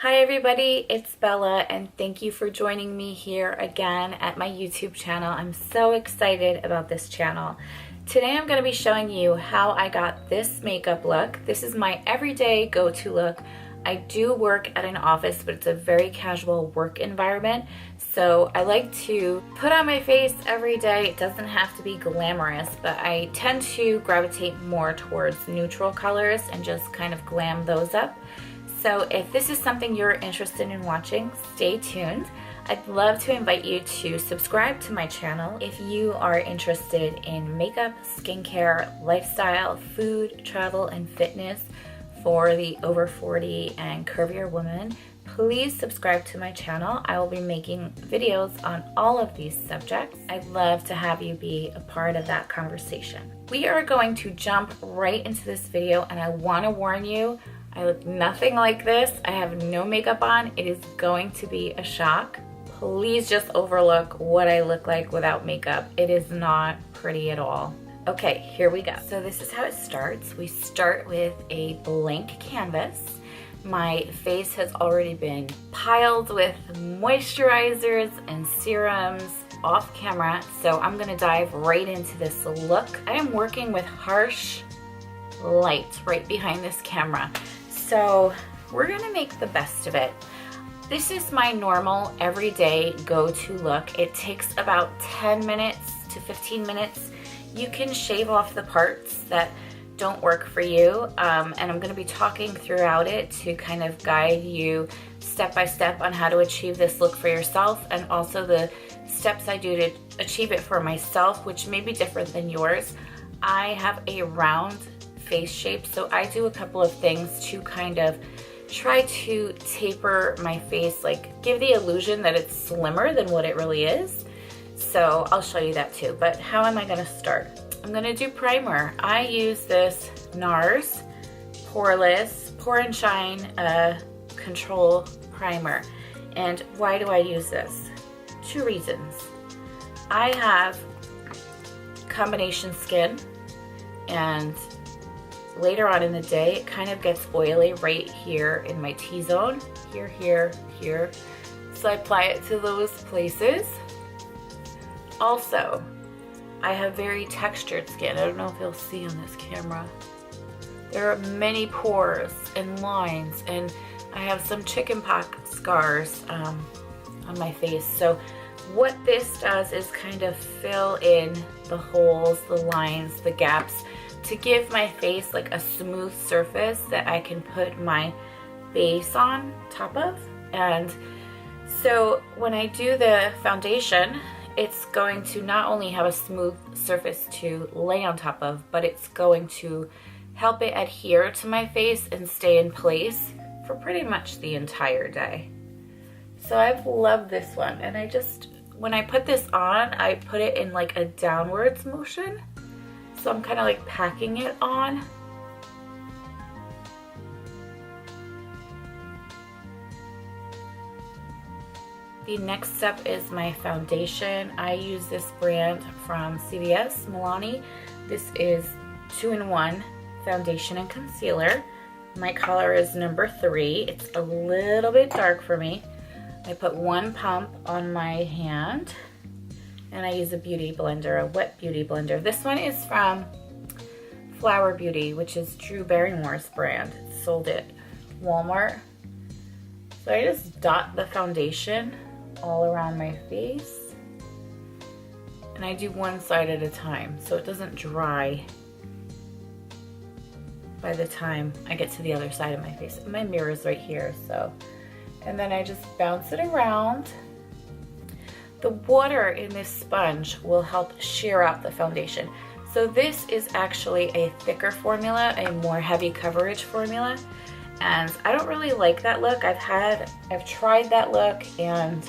Hi everybody, it's Bella and thank you for joining me here again at my YouTube channel. I'm so excited about this channel. Today I'm going to be showing you how I got this makeup look. This is my everyday go-to look. I do work at an office, but it's a very casual work environment. So I like to put on my face every day. It doesn't have to be glamorous, but I tend to gravitate more towards neutral colors and just kind of glam those up. So if this is something you're interested in watching, stay tuned. I'd love to invite you to subscribe to my channel if you are interested in makeup, skincare, lifestyle, food, travel, and fitness for the over 40 and curvier woman. Please subscribe to my channel. I will be making videos on all of these subjects. I'd love to have you be a part of that conversation. We are going to jump right into this video, and I want to warn you, I look nothing like this. I have no makeup on. It is going to be a shock. Please just overlook what I look like without makeup. It is not pretty at all. Okay, here we go. So this is how it starts. We start with a blank canvas. My face has already been piled with moisturizers and serums off camera, so I'm gonna dive right into this look. I am working with harsh light right behind this camera. So we're gonna make the best of it. This is my normal everyday go-to look. It takes about 10 minutes to 15 minutes. You can shave off the parts that don't work for you, and I'm gonna be talking throughout it to kind of guide you step by step on how to achieve this look for yourself, and also the steps I do to achieve it for myself, which may be different than yours. I have a round face shape, so I do a couple of things to kind of try to taper my face, like give the illusion that it's slimmer than what it really is. So I'll show you that too. But how am I going to start? I'm going to do primer. I use this NARS Poreless Pore and Shine Control Primer. And why do I use this? Two reasons. I have combination skin, and later on in the day, it kind of gets oily right here in my T-zone, here, here, here. So I apply it to those places. Also, I have very textured skin. I don't know if you'll see on this camera. There are many pores and lines, and I have some chickenpox scars on my face. So what this does is kind of fill in the holes, the lines, the gaps, to give my face like a smooth surface that I can put my base on top of. And so when I do the foundation, it's going to not only have a smooth surface to lay on top of, but it's going to help it adhere to my face and stay in place for pretty much the entire day. So I've loved this one, and when I put this on, I put it in like a downwards motion. So I'm kind of like packing it on. The next step is my foundation. I use this brand from CVS, Milani. This is 2-in-1 foundation and concealer. My color is number 3. It's a little bit dark for me. I put 1 pump on my hand, and I use a beauty blender, a wet beauty blender. This one is from Flower Beauty, which is Drew Barrymore's brand. It's sold at Walmart. So I just dot the foundation all around my face, and I do one side at a time so it doesn't dry by the time I get to the other side of my face. My mirror is right here, so, and then I just bounce it around. The water in this sponge will help sheer out the foundation. So this is actually a thicker formula, a more heavy coverage formula, and I don't really like that look. I've tried that look, and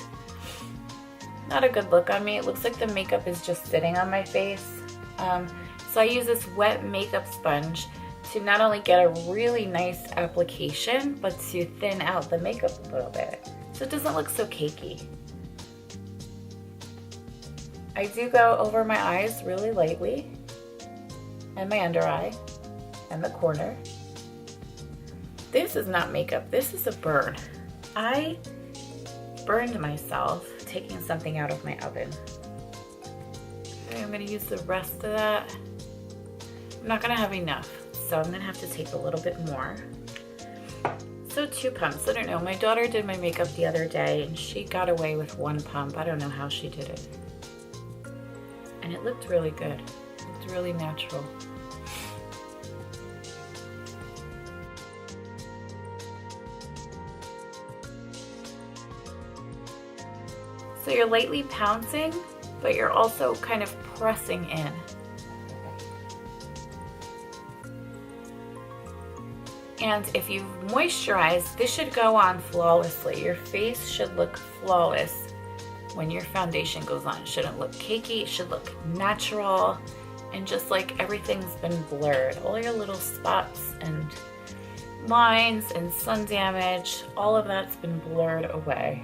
not a good look on me. It looks like the makeup is just sitting on my face. So I use this wet makeup sponge to not only get a really nice application, but to thin out the makeup a little bit, so it doesn't look so cakey. I do go over my eyes really lightly, and my under eye, and the corner. This is not makeup, this is a burn. I burned myself taking something out of my oven. Okay, I'm gonna use the rest of that. I'm not gonna have enough, so I'm gonna have to take a little bit more. So 2 pumps, I don't know. My daughter did my makeup the other day and she got away with 1 pump. I don't know how she did it. And it looked really good. It looked really natural. So you're lightly pouncing, but you're also kind of pressing in. And if you moisturize, this should go on flawlessly. Your face should look flawless when your foundation goes on. It shouldn't look cakey, it should look natural, and just like everything's been blurred. All your little spots and lines and sun damage, all of that's been blurred away.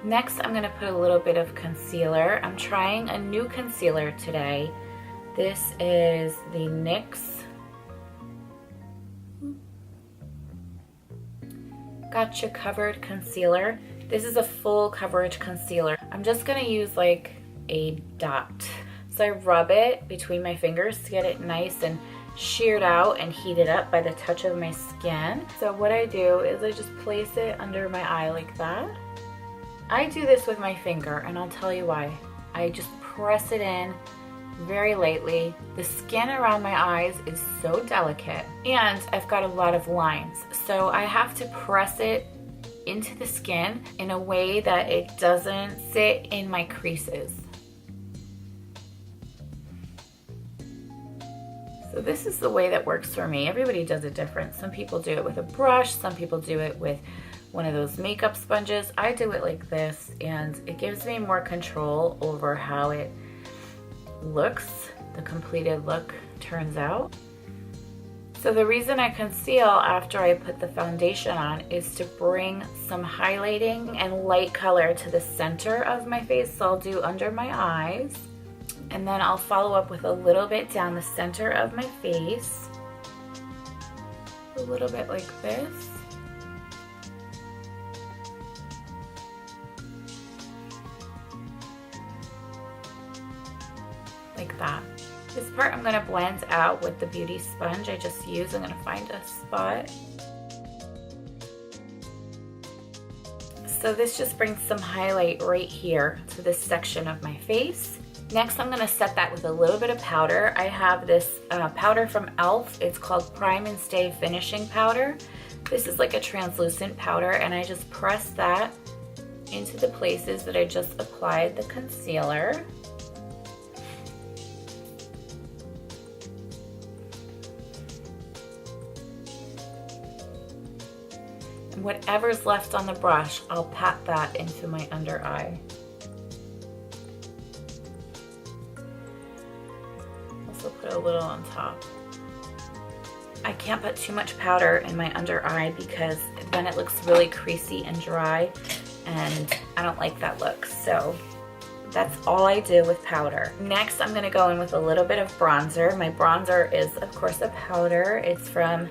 Next, I'm gonna put a little bit of concealer. I'm trying a new concealer today. This is the NYX Got You Covered Concealer. This is a full coverage concealer. I'm just gonna use like a dot. So I rub it between my fingers to get it nice and sheared out and heated up by the touch of my skin. So what I do is I just place it under my eye like that. I do this with my finger and I'll tell you why. I just press it in very lightly. The skin around my eyes is so delicate and I've got a lot of lines. So I have to press it into the skin in a way that it doesn't sit in my creases. So this is the way that works for me. Everybody does it different. Some people do it with a brush, some people do it with one of those makeup sponges. I do it like this and it gives me more control over how it looks, the completed look turns out. So the reason I conceal after I put the foundation on is to bring some highlighting and light color to the center of my face. So I'll do under my eyes and then I'll follow up with a little bit down the center of my face, a little bit like this. Like that. This part I'm going to blend out with the beauty sponge I just used. I'm going to find a spot. So this just brings some highlight right here to this section of my face. Next I'm going to set that with a little bit of powder. I have this powder from e.l.f. It's called Prime and Stay Finishing Powder. This is like a translucent powder and I just press that into the places that I just applied the concealer. Whatever's left on the brush, I'll pat that into my under eye. Also put a little on top. I can't put too much powder in my under eye because then it looks really creasy and dry and I don't like that look. So that's all I do with powder. Next, I'm gonna go in with a little bit of bronzer. My bronzer is of course a powder. It's from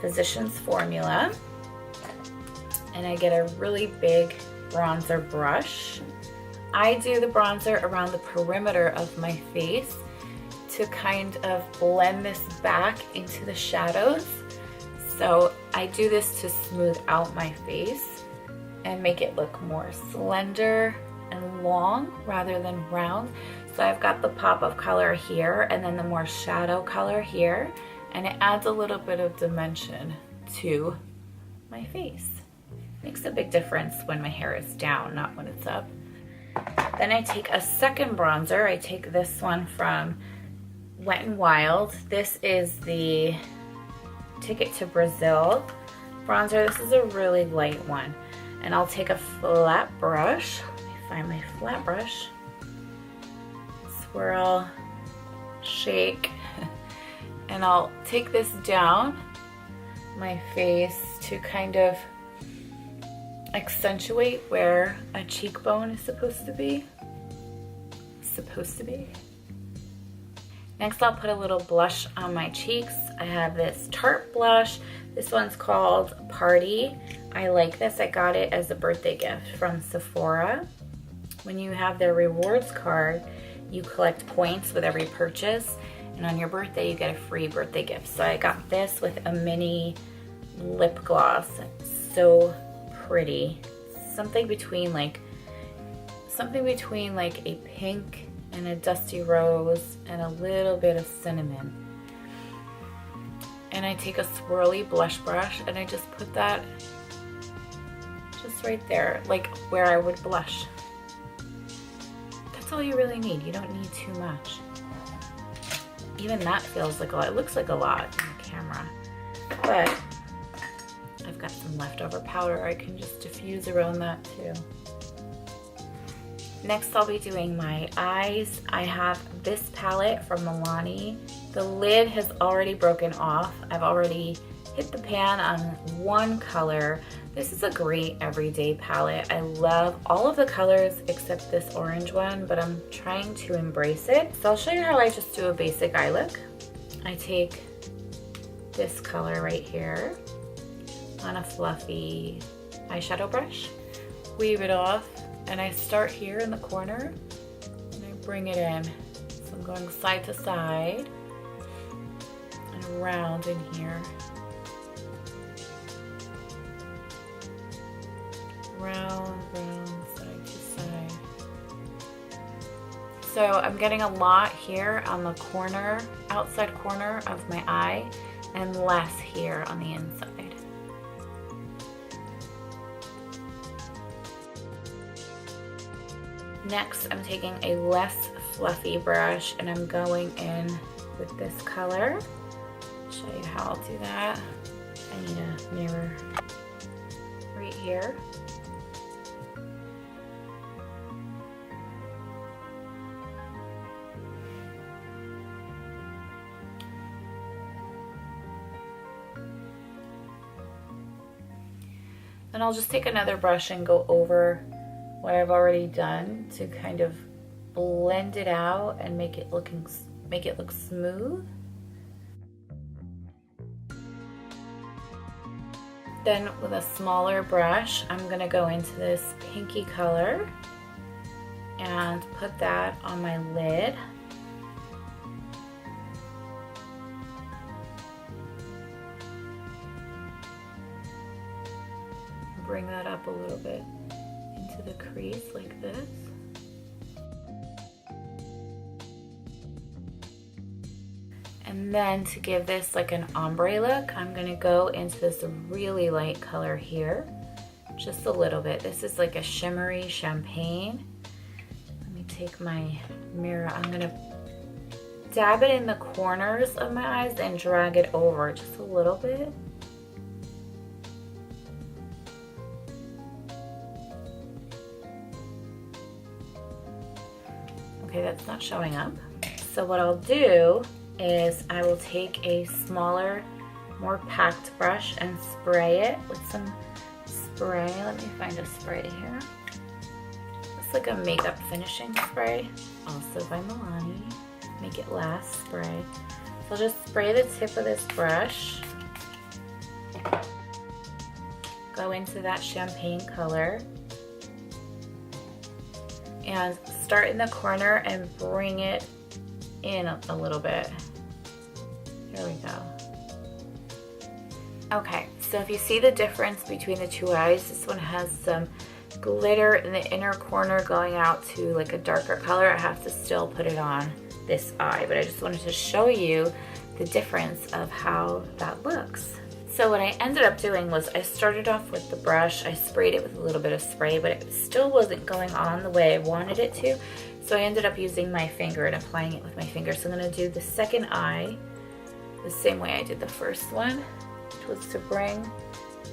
Physicians Formula. And I get a really big bronzer brush. I do the bronzer around the perimeter of my face to kind of blend this back into the shadows. So I do this to smooth out my face and make it look more slender and long rather than round. So I've got the pop of color here and then the more shadow color here, and it adds a little bit of dimension to my face. Makes a big difference when my hair is down, not when it's up. Then I take a second bronzer. I take this one from Wet n Wild. This is the Ticket to Brazil bronzer. This is a really light one. And I'll take a flat brush. Let me find my flat brush. Swirl, shake, and I'll take this down my face to kind of accentuate where a cheekbone is supposed to be. Next I'll put a little blush on my cheeks. I have this Tarte blush. This one's called Party. I like this. I got it as a birthday gift from Sephora. When you have their rewards card, you collect points with every purchase, and on your birthday you get a free birthday gift. So I got this with a mini lip gloss. It's so pretty. Something between like a pink and a dusty rose and a little bit of cinnamon. And I take a swirly blush brush and I just put that just right there, like where I would blush. That's all you really need. You don't need too much. Even that feels like a lot. It looks like a lot on the camera, but I've got some leftover powder. I can just diffuse around that too. Next, I'll be doing my eyes. I have this palette from Milani. The lid has already broken off. I've already hit the pan on one color. This is a great everyday palette. I love all of the colors except this orange one, but I'm trying to embrace it. So I'll show you how I just do a basic eye look. I take this color right here on a fluffy eyeshadow brush, weave it off, and I start here in the corner and I bring it in. So I'm going side to side and around in here. Round, side to side. So I'm getting a lot here on the corner, outside corner of my eye, and less here on the inside. Next, I'm taking a less fluffy brush and I'm going in with this color. Show you how I'll do that. I need a mirror right here. And I'll just take another brush and go over what I've already done to kind of blend it out and make it look smooth. Then with a smaller brush, I'm gonna go into this pinky color and put that on my lid. Bring that up a little bit into the crease like this. And then to give this like an ombre look, I'm gonna go into this really light color here, just a little bit. This is like a shimmery champagne. Let me take my mirror. I'm gonna dab it in the corners of my eyes and drag it over just a little bit. Okay, that's not showing up. So what I'll do is I will take a smaller, more packed brush and spray it with some spray. Let me find a spray here. It's like a makeup finishing spray, also by Milani. Make it last spray. So I'll just spray the tip of this brush. Go into that champagne color. And start in the corner and bring it in a little bit. Here we go. Okay, so if you see the difference between the two eyes, this one has some glitter in the inner corner going out to like a darker color. I have to still put it on this eye, but I just wanted to show you the difference of how that looks. So what I ended up doing was I started off with the brush. I sprayed it with a little bit of spray, but it still wasn't going on the way I wanted it to. So I ended up using my finger and applying it with my finger. So I'm gonna do the second eye the same way I did the first one, which was to bring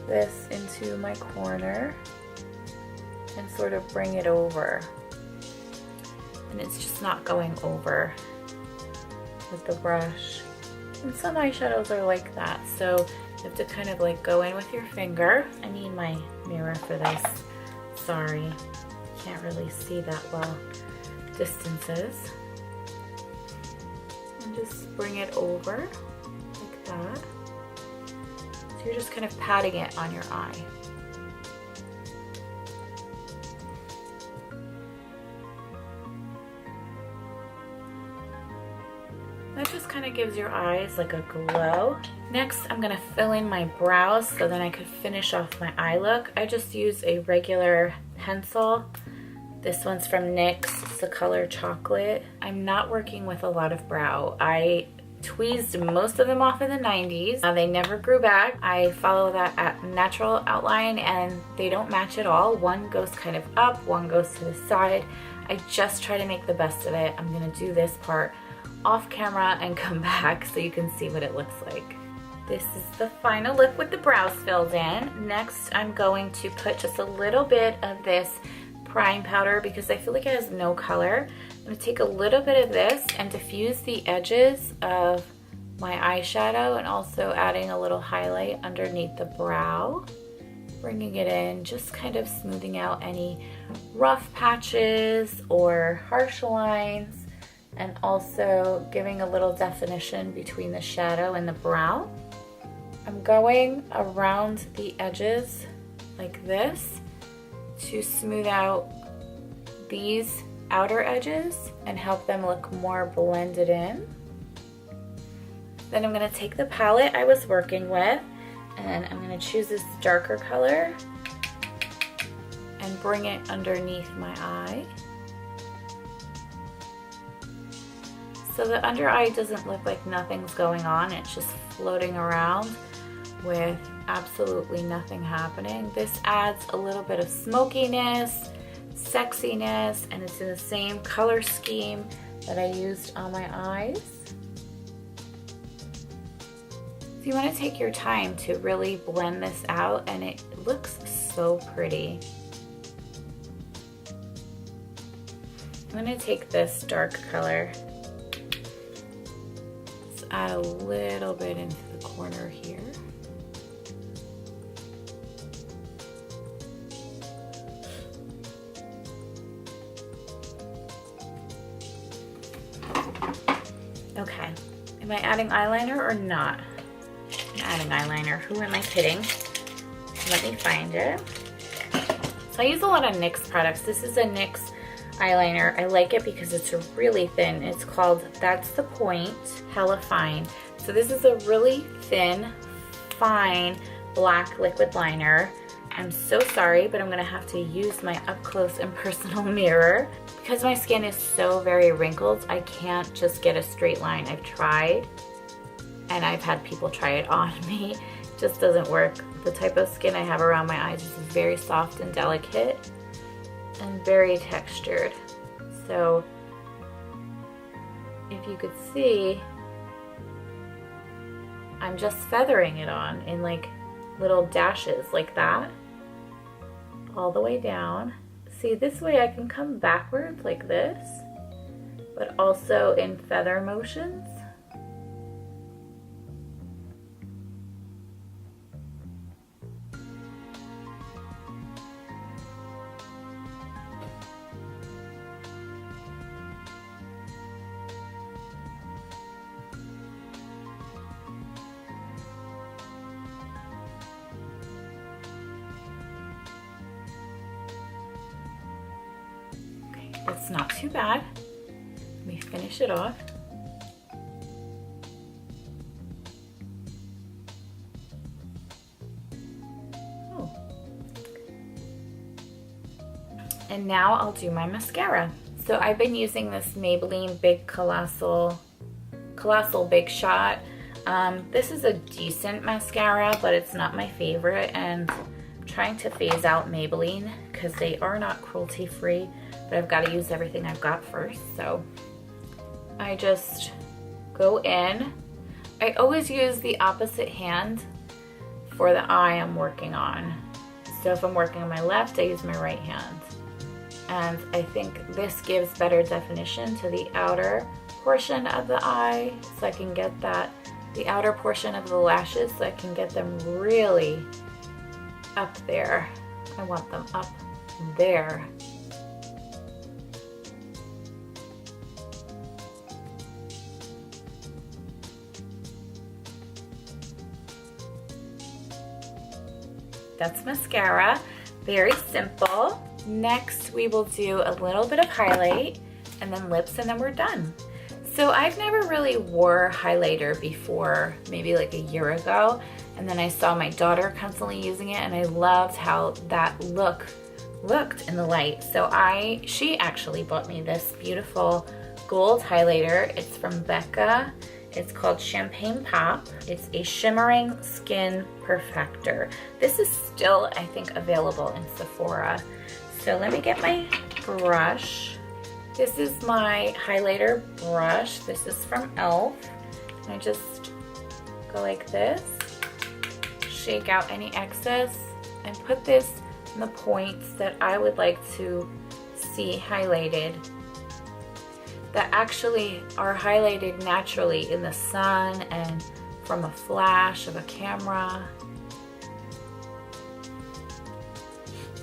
this into my corner and sort of bring it over. And it's just not going over with the brush. And some eyeshadows are like that. So you have to kind of like go in with your finger. I need my mirror for this. Sorry, can't really see that well. Distances. And just bring it over like that So you're just kind of patting it on your eye. That just kind of gives your eyes like a glow. Next, I'm gonna fill in my brows so then I could finish off my eye look. I just use a regular pencil. This one's from NYX, it's the color Chocolate. I'm not working with a lot of brow. I tweezed most of them off in the 90s. They never grew back. I follow that natural outline and they don't match at all. One goes kind of up, one goes to the side. I just try to make the best of it. I'm gonna do this part off camera and come back so you can see what it looks like. This is the final look with the brows filled in. Next, I'm going to put just a little bit of this prime powder because I feel like it has no color. I'm gonna take a little bit of this and diffuse the edges of my eyeshadow and also adding a little highlight underneath the brow. Bringing it in, just kind of smoothing out any rough patches or harsh lines, and also giving a little definition between the shadow and the brow. I'm going around the edges like this to smooth out these outer edges and help them look more blended in. Then I'm going to take the palette I was working with and I'm going to choose this darker color and bring it underneath my eye. So the under eye doesn't look like nothing's going on, it's just floating around with absolutely nothing happening. This adds a little bit of smokiness, sexiness, and it's in the same color scheme that I used on my eyes. So you want to take your time to really blend this out and it looks so pretty. I'm going to take this dark color, add a little bit into the corner here. Okay, am I adding eyeliner or not? I'm adding eyeliner. Who am I kidding? Let me find it. So I use a lot of NYX products. This is a NYX eyeliner. I like it because it's really thin. It's called That's the Point Hella Fine. So this is a really thin, fine black liquid liner. I'm so sorry, but I'm gonna have to use my up close and personal mirror. Because my skin is so very wrinkled, I can't just get a straight line. I've tried, and I've had people try it on me. It just doesn't work. The type of skin I have around my eyes is very soft and delicate and very textured. So if you could see, I'm just feathering it on in like little dashes like that, all the way down. See, this way I can come backwards like this, but also in feather motions. It's not too bad. Let me finish it off. Oh. And now I'll do my mascara. So I've been using this Maybelline Big Colossal Big Shot. This is a decent mascara, but it's not my favorite, and I'm trying to phase out Maybelline because they are not cruelty free. But I've got to use everything I've got first, so I just go in. I always use the opposite hand for the eye I'm working on. So if I'm working on my left, I use my right hand. And I think this gives better definition to the outer portion of the eye, so I can get the outer portion of the lashes, so I can get them really up there. I want them up there. That's mascara. Very simple. Next, we will do a little bit of highlight and then lips, and then we're done. So I've never really wore highlighter before, maybe like a year ago. And then I saw my daughter constantly using it, and I loved how that looked in the light. So she actually bought me this beautiful gold highlighter. It's from Becca. It's called Champagne Pop. It's a shimmering skin perfector. This is still, I think, available in Sephora. So let me get my brush. This is my highlighter brush. This is from e.l.f. And I just go like this, shake out any excess, and put this in the points that I would like to see highlighted, that actually are highlighted naturally in the sun and from a flash of a camera.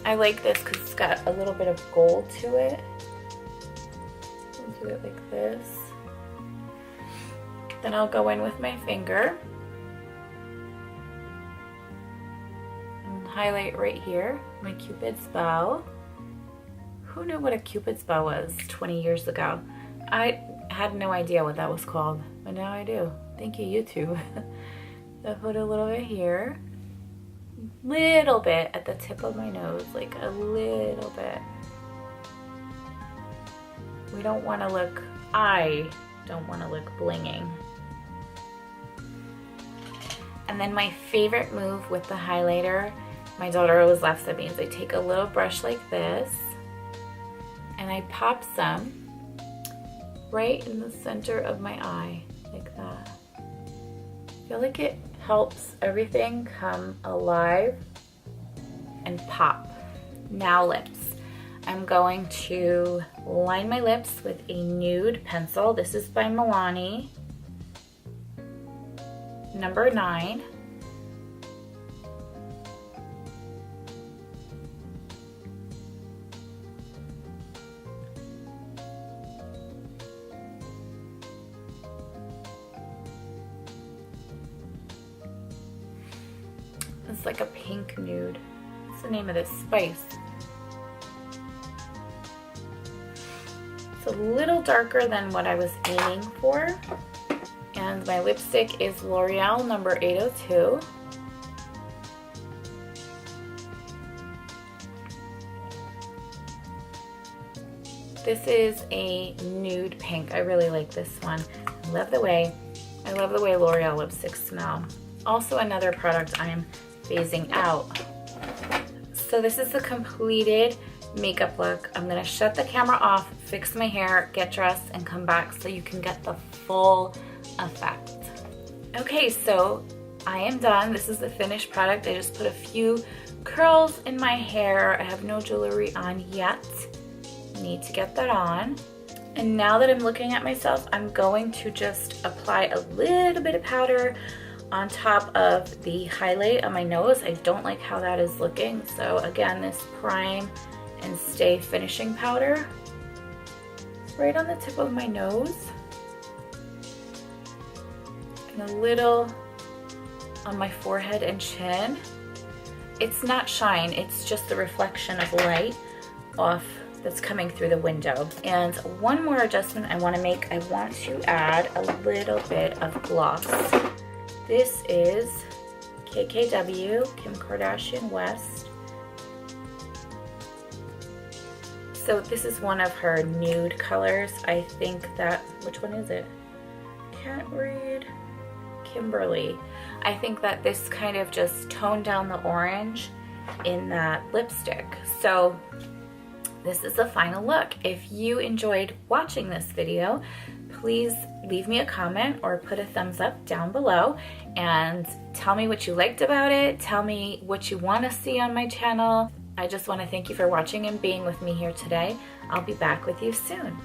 I like this because it's got a little bit of gold to it. I'll do it like this. Then I'll go in with my finger and highlight right here, my Cupid's bow. Who knew what a Cupid's bow was 20 years ago? I had no idea what that was called, but now I do. Thank you, YouTube. So put a little bit here, little bit at the tip of my nose, like a little bit. We don't want to look, I don't want to look blinging. And then my favorite move with the highlighter, my daughter always laughs at me, is I take a little brush like this and I pop some right in the center of my eye, like that. I feel like it helps everything come alive and pop. Now lips. I'm going to line my lips with a nude pencil. This is by Milani, number 9. It's like a pink nude. What's the name of this? Spice. It's a little darker than what I was aiming for. And my lipstick is L'Oreal number 802. This is a nude pink. I really like this one. I love the way L'Oreal lipsticks smell. Also another product I'm phasing out. So this is the completed makeup look. I'm gonna shut the camera off, fix my hair, get dressed, and come back so you can get the full effect. Okay, so I am done. This is the finished product. I just put a few curls in my hair. I have no jewelry on yet. Need to get that on. And now that I'm looking at myself, I'm going to just apply a little bit of powder on top of the highlight on my nose. I don't like how that is looking. So again, this Prime and Stay finishing powder right on the tip of my nose, and a little on my forehead and chin. It's not shine, it's just the reflection of light off that's coming through the window. And one more adjustment I want to make, I want to add a little bit of gloss. This is KKW, Kim Kardashian West. So this is one of her nude colors. I think that, which one is it? Can't read. Kimberly. I think that this kind of just toned down the orange in that lipstick. So this is the final look. If you enjoyed watching this video, please leave me a comment or put a thumbs up down below and tell me what you liked about it. Tell me what you want to see on my channel. I just want to thank you for watching and being with me here today. I'll be back with you soon.